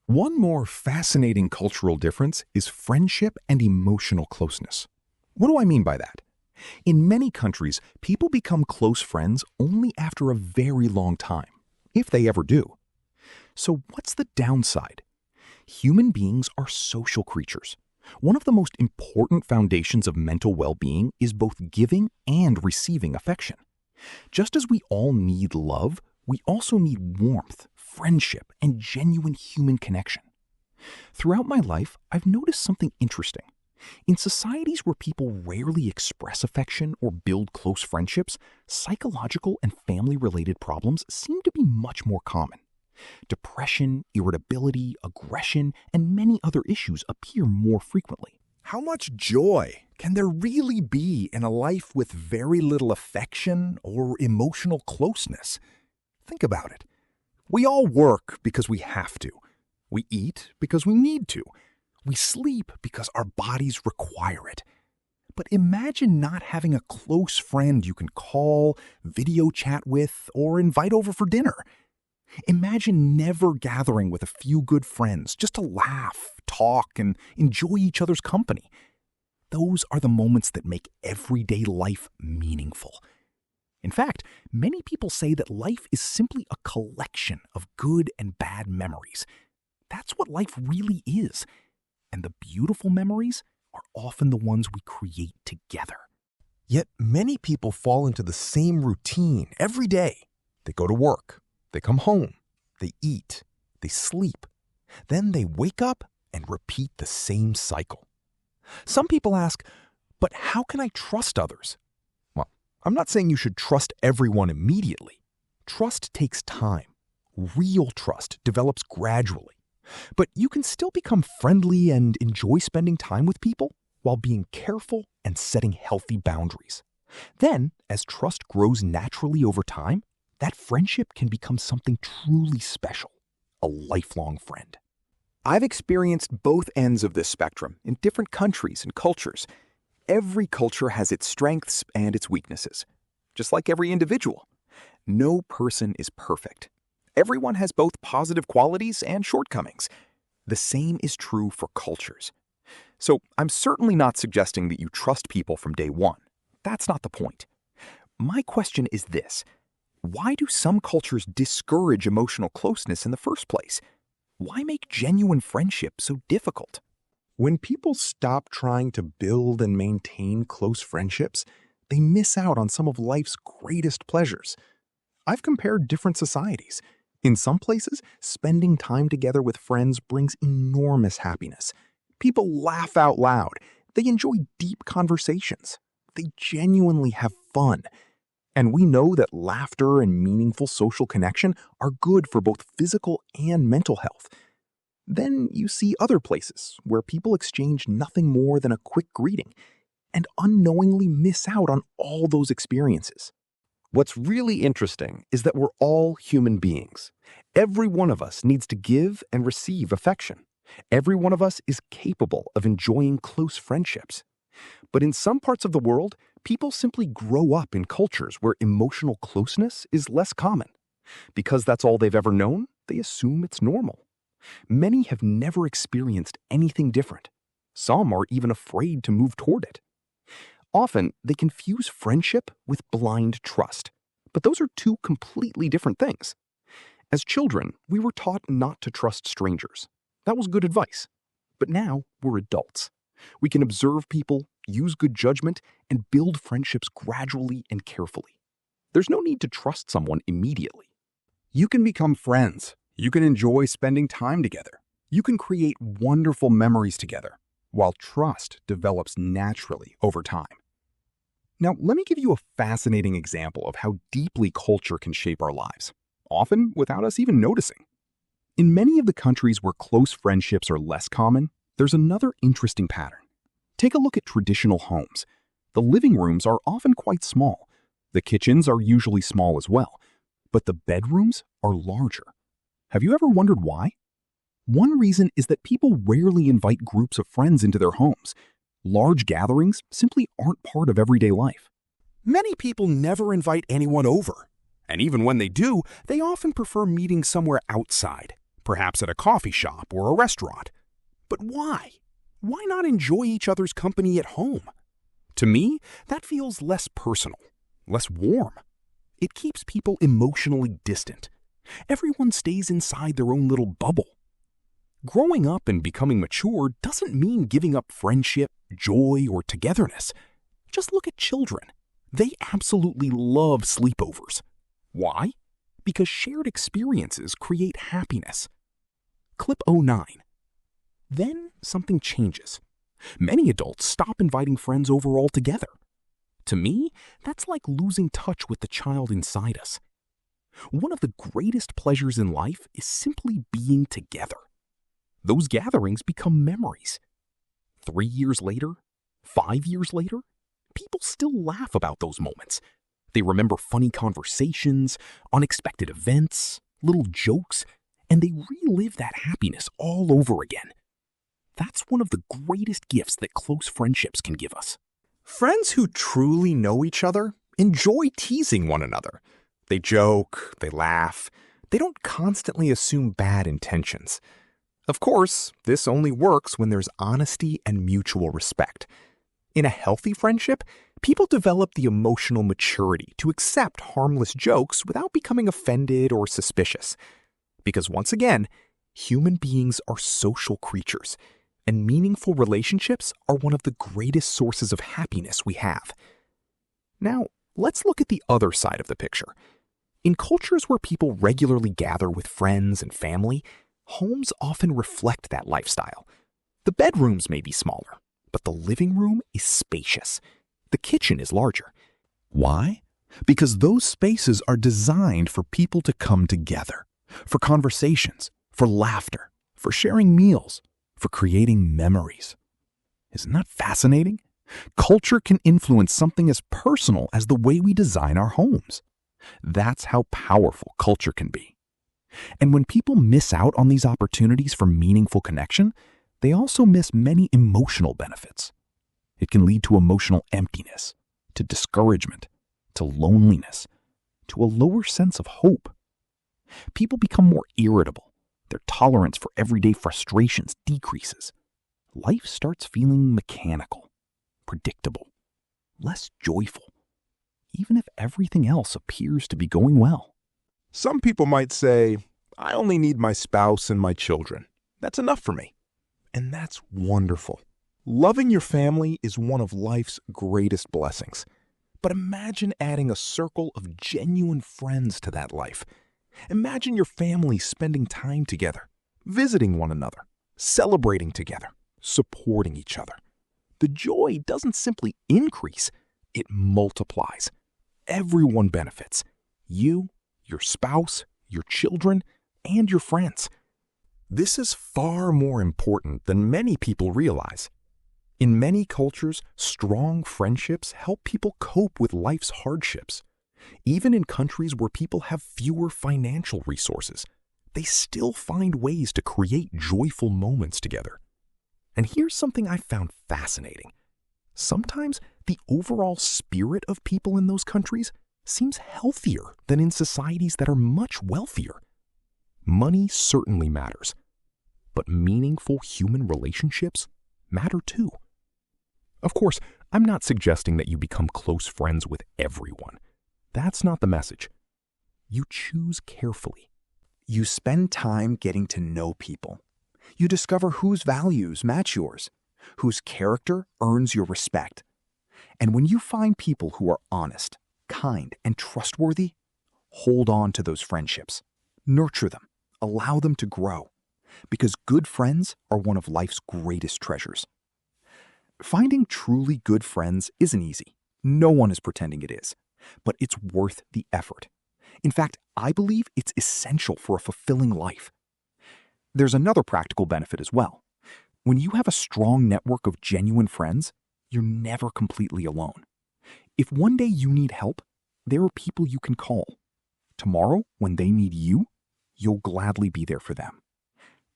One more fascinating cultural difference is friendship and emotional closeness. What do I mean by that? In many countries, people become close friends only after a very long time, if they ever do. So what's the downside? Human beings are social creatures. One of the most important foundations of mental well-being is both giving and receiving affection. Just as we all need love, we also need warmth, friendship, and genuine human connection. Throughout my life, I've noticed something interesting. In societies where people rarely express affection or build close friendships, psychological and family-related problems seem to be much more common. Depression, irritability, aggression, and many other issues appear more frequently. How much joy can there really be in a life with very little affection or emotional closeness? Think about it. We all work because we have to. We eat because we need to. We sleep because our bodies require it. But imagine not having a close friend you can call, video chat with, or invite over for dinner. Imagine never gathering with a few good friends just to laugh, talk, and enjoy each other's company. Those are the moments that make everyday life meaningful. In fact, many people say that life is simply a collection of good and bad memories. That's what life really is. And the beautiful memories are often the ones we create together. Yet many people fall into the same routine every day. They go to work, they come home, they eat, they sleep. Then they wake up and repeat the same cycle. Some people ask, but how can I trust others? Well, I'm not saying you should trust everyone immediately. Trust takes time. Real trust develops gradually. But you can still become friendly and enjoy spending time with people while being careful and setting healthy boundaries. Then, as trust grows naturally over time, that friendship can become something truly special, a lifelong friend. I've experienced both ends of this spectrum in different countries and cultures. Every culture has its strengths and its weaknesses, just like every individual. No person is perfect. Everyone has both positive qualities and shortcomings. The same is true for cultures. So I'm certainly not suggesting that you trust people from day one. That's not the point. My question is this: why do some cultures discourage emotional closeness in the first place? Why make genuine friendship so difficult? When people stop trying to build and maintain close friendships, they miss out on some of life's greatest pleasures. I've compared different societies. In some places, spending time together with friends brings enormous happiness. People laugh out loud. They enjoy deep conversations. They genuinely have fun. And we know that laughter and meaningful social connection are good for both physical and mental health. Then you see other places where people exchange nothing more than a quick greeting and unknowingly miss out on all those experiences. What's really interesting is that we're all human beings. Every one of us needs to give and receive affection. Every one of us is capable of enjoying close friendships. But in some parts of the world, people simply grow up in cultures where emotional closeness is less common. Because that's all they've ever known, they assume it's normal. Many have never experienced anything different. Some are even afraid to move toward it. Often, they confuse friendship with blind trust. But those are two completely different things. As children, we were taught not to trust strangers. That was good advice. But now, we're adults. We can observe people, use good judgment, and build friendships gradually and carefully. There's no need to trust someone immediately. You can become friends. You can enjoy spending time together. You can create wonderful memories together, while trust develops naturally over time. Now, let me give you a fascinating example of how deeply culture can shape our lives, often without us even noticing. In many of the countries where close friendships are less common, there's another interesting pattern. Take a look at traditional homes. The living rooms are often quite small. The kitchens are usually small as well, but the bedrooms are larger. Have you ever wondered why? One reason is that people rarely invite groups of friends into their homes. Large gatherings simply aren't part of everyday life. Many people never invite anyone over. And even when they do, they often prefer meeting somewhere outside, perhaps at a coffee shop or a restaurant. But why? Why not enjoy each other's company at home? To me, that feels less personal, less warm. It keeps people emotionally distant. Everyone stays inside their own little bubble. Growing up and becoming mature doesn't mean giving up friendship, joy, or togetherness. Just look at children. They absolutely love sleepovers. Why? Because shared experiences create happiness. Clip 09. Then something changes. Many adults stop inviting friends over altogether. To me, that's like losing touch with the child inside us. One of the greatest pleasures in life is simply being together. Those gatherings become memories. 3 years later, 5 years later, people still laugh about those moments. They remember funny conversations, unexpected events, little jokes, and they relive that happiness all over again. That's one of the greatest gifts that close friendships can give us. Friends who truly know each other enjoy teasing one another. They joke, they laugh, they don't constantly assume bad intentions. Of course, this only works when there's honesty and mutual respect. In a healthy friendship, people develop the emotional maturity to accept harmless jokes without becoming offended or suspicious. Because once again, human beings are social creatures, and meaningful relationships are one of the greatest sources of happiness we have. Now, let's look at the other side of the picture. In cultures where people regularly gather with friends and family, homes often reflect that lifestyle. The bedrooms may be smaller, but the living room is spacious. The kitchen is larger. Why? Because those spaces are designed for people to come together, for conversations, for laughter, for sharing meals, for creating memories. Isn't that fascinating? Culture can influence something as personal as the way we design our homes. That's how powerful culture can be. And when people miss out on these opportunities for meaningful connection, they also miss many emotional benefits. It can lead to emotional emptiness, to discouragement, to loneliness, to a lower sense of hope. People become more irritable. Their tolerance for everyday frustrations decreases. Life starts feeling mechanical, predictable, less joyful, even if everything else appears to be going well. Some people might say, I only need my spouse and my children. That's enough for me. And that's wonderful. Loving your family is one of life's greatest blessings. But imagine adding a circle of genuine friends to that life. Imagine your family spending time together, visiting one another, celebrating together, supporting each other. The joy doesn't simply increase, it multiplies. Everyone benefits. You, your spouse, your children, and your friends. This is far more important than many people realize. In many cultures, strong friendships help people cope with life's hardships. Even in countries where people have fewer financial resources, they still find ways to create joyful moments together. And here's something I found fascinating. Sometimes the overall spirit of people in those countries seems healthier than in societies that are much wealthier. Money certainly matters, but meaningful human relationships matter too. Of course, I'm not suggesting that you become close friends with everyone. That's not the message. You choose carefully. You spend time getting to know people. You discover whose values match yours, whose character earns your respect. And when you find people who are honest, kind, and trustworthy, hold on to those friendships. Nurture them. Allow them to grow. Because good friends are one of life's greatest treasures. Finding truly good friends isn't easy. No one is pretending it is. But it's worth the effort. In fact, I believe it's essential for a fulfilling life. There's another practical benefit as well. When you have a strong network of genuine friends, you're never completely alone. If one day you need help, there are people you can call. Tomorrow, when they need you, you'll gladly be there for them.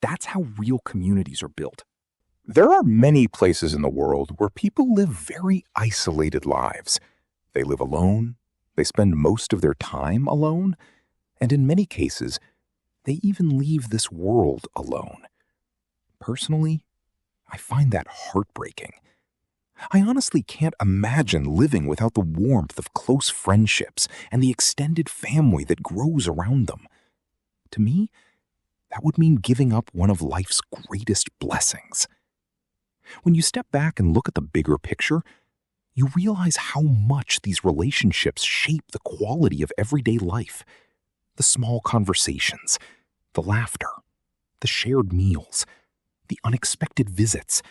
That's how real communities are built. There are many places in the world where people live very isolated lives. They live alone, they spend most of their time alone, and in many cases, They even leave this world alone. Personally, I find that heartbreaking. I honestly can't imagine living without the warmth of close friendships and the extended family that grows around them. To me, that would mean giving up one of life's greatest blessings. When you step back and look at the bigger picture, you realize how much these relationships shape the quality of everyday life. The small conversations, the laughter, the shared meals, the unexpected visits,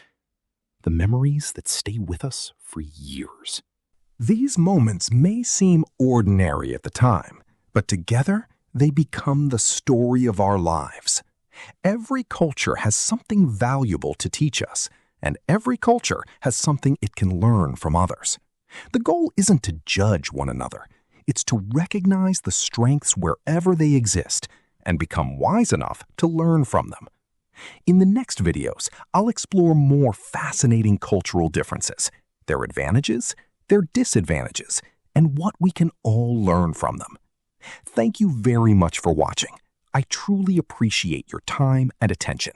the memories that stay with us for years. These moments may seem ordinary at the time, but together they become the story of our lives. Every culture has something valuable to teach us, and every culture has something it can learn from others. The goal isn't to judge one another. It's to recognize the strengths wherever they exist and become wise enough to learn from them. In the next videos, I'll explore more fascinating cultural differences, their advantages, their disadvantages, and what we can all learn from them. Thank you very much for watching. I truly appreciate your time and attention.